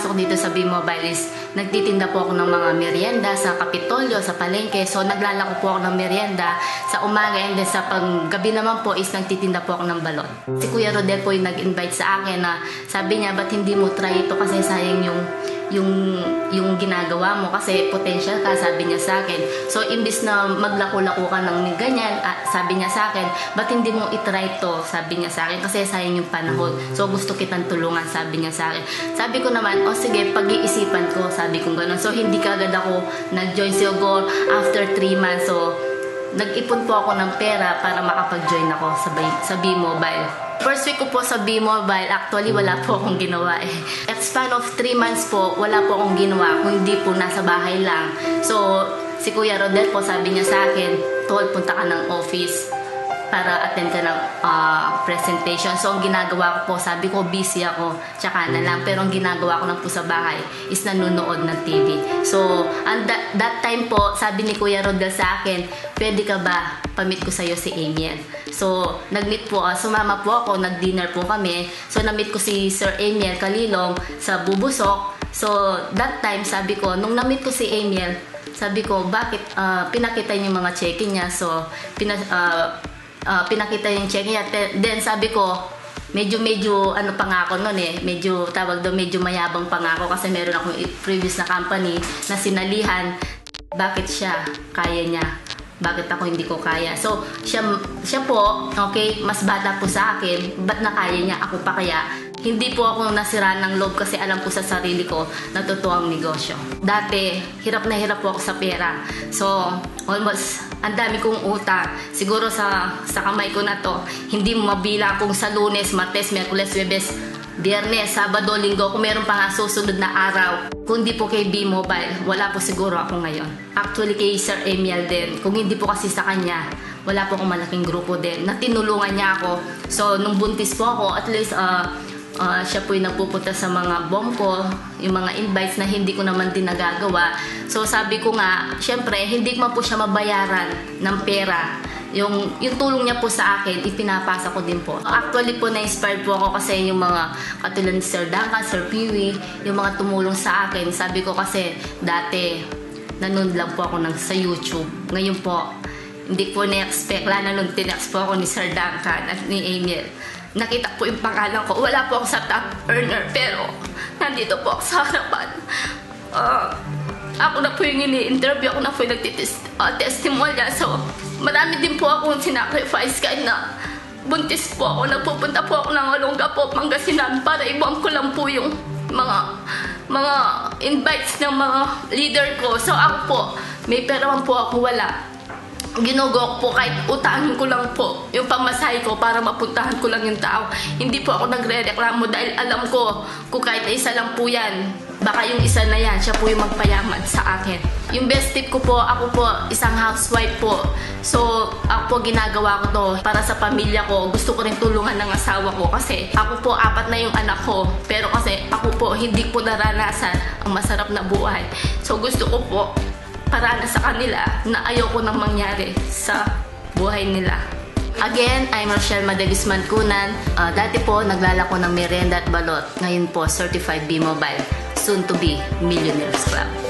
pagpasok dito sa B-Mobile is nagtitinda po ako ng mga merienda sa Kapitolyo, sa palengke. So naglalako po ako ng merienda sa umaga, and then sa paggabi naman po is nagtitinda po ako ng balot. Si Kuya Rodel po yung nag-invite sa akin na sabi niya, ba't hindi mo try ito kasi sayang yung ginagawa mo kasi potential ka, sabi niya sa akin. So imbis na maglako-lako ka ng ganyan, sabi niya sa akin, ba't hindi mo itry to, sabi niya sa akin, kasi sayang yung panahon. So gusto kitang tulungan, sabi niya sa akin. Sabi ko naman, sige, pag-iisipan ko, sabi ko gano'n. So hindi kagad ako nag-join, siguro after 3 months. So nag-ipon po ako ng pera para makapag-join ako sa B-Mobile. First week ko po sa B-Mobile, actually wala po akong ginawa eh. At span of 3 months po, wala po akong ginawa, kundi po nasa bahay lang. So, si Kuya Rodel po, sabi niya sa akin, Tol, punta ka ng office para attend ka ng presentation. So, ang ginagawa ko po, sabi ko, busy ako, tsaka na lang. Pero ang ginagawa ko lang po sa bahay is nanonood ng TV. So, that time po, sabi ni Kuya Rodel sa akin, pwede ka ba pamit ko sa'yo si Amiel? So, nag-meet po, sumama po ako, nag-dinner po kami. So, na-meet ko si Sir Amiel Calilong sa Bubusok. So, that time, sabi ko, nung na-meet ko si Amiel, sabi ko, bakit pinakita niya yung mga check-in niya? So, pinakita yung check niya. Then, sabi ko, medyo ano pa nga ako nun eh, medyo tawag doon, medyo mayabang pa nga ako kasi meron akong previous na company na sinalihan. Bakit siya? Kaya niya. Bakit ako hindi ko kaya? So, siya po, okay, mas bata po sa akin, ba't na kaya niya, ako pa kaya? Hindi po ako nasira ng loob kasi alam ko sa sarili ko na totoo ang negosyo. Dati, hirap na hirap po ako sa pera. So, almost, ang dami kong utang. Siguro sa kamay ko na to, hindi mo mabilang kung sa Lunes, Martes, Miyerkules, Huwebes, Biyernes, Sabado, Linggo, kung meron pa nga susunod na araw. Kung hindi po kay B-Mobile, wala po siguro ako ngayon. Actually kay Sir Amiel din, kung hindi po kasi sa kanya, wala po akong malaking grupo din na tinulungan niya ako. So, nung buntis po ako, at least siya po yung nagpupunta sa mga bomb ko, yung mga invites na hindi ko naman din nagagawa. So, sabi ko nga, syempre, hindi man po siya mabayaran ng pera. Yung tulong niya po sa akin, ipinapasa ko din po. Actually po, na-inspired po ako kasi yung mga katulad ni Sir Duncan, Sir Peewee, yung mga tumulong sa akin. Sabi ko kasi, dati, nanood lang po ako sa YouTube. Ngayon po, hindi po na-expect. Lalo nung tinext po ako ni Sir Duncan at ni Amiel. Nakita po yung pangalan ko. Wala po ako sa top earner, pero nandito po ako sa harapan. Ako na po yung ini-interview, ako na po yung nagtitestimonial. So, marami din po akong sinacrifice kahit na buntis po ako. Nagpupunta po ako ng Olongapo, Pangasinan para ibang ko lang po yung mga invites ng mga leader ko. So, ako po, may pera man po ako, wala. Ginugok po kahit utangin ko lang po yung pamasahe ko para mapuntahan ko lang yung tao. Hindi po ako nagre-reklamo dahil alam ko kung kahit na isa lang po yan, baka yung isa na yan, siya po yung magpayaman sa akin. Yung best tip ko po, ako po isang housewife po. So, ako po ginagawa ko to para sa pamilya ko. Gusto ko rin tulungan ng asawa ko kasi ako po 4 na yung anak ko. Pero kasi ako po hindi po naranasan ang masarap na buhay. So, gusto ko po para sa kanila na ayoko nang mangyari sa buhay nila. Again, I'm Rochelle Madagisman Kunan. Dati po, naglalako ng merienda at balot. Ngayon po, certified B-Mobile. Soon to be Millionaires Club.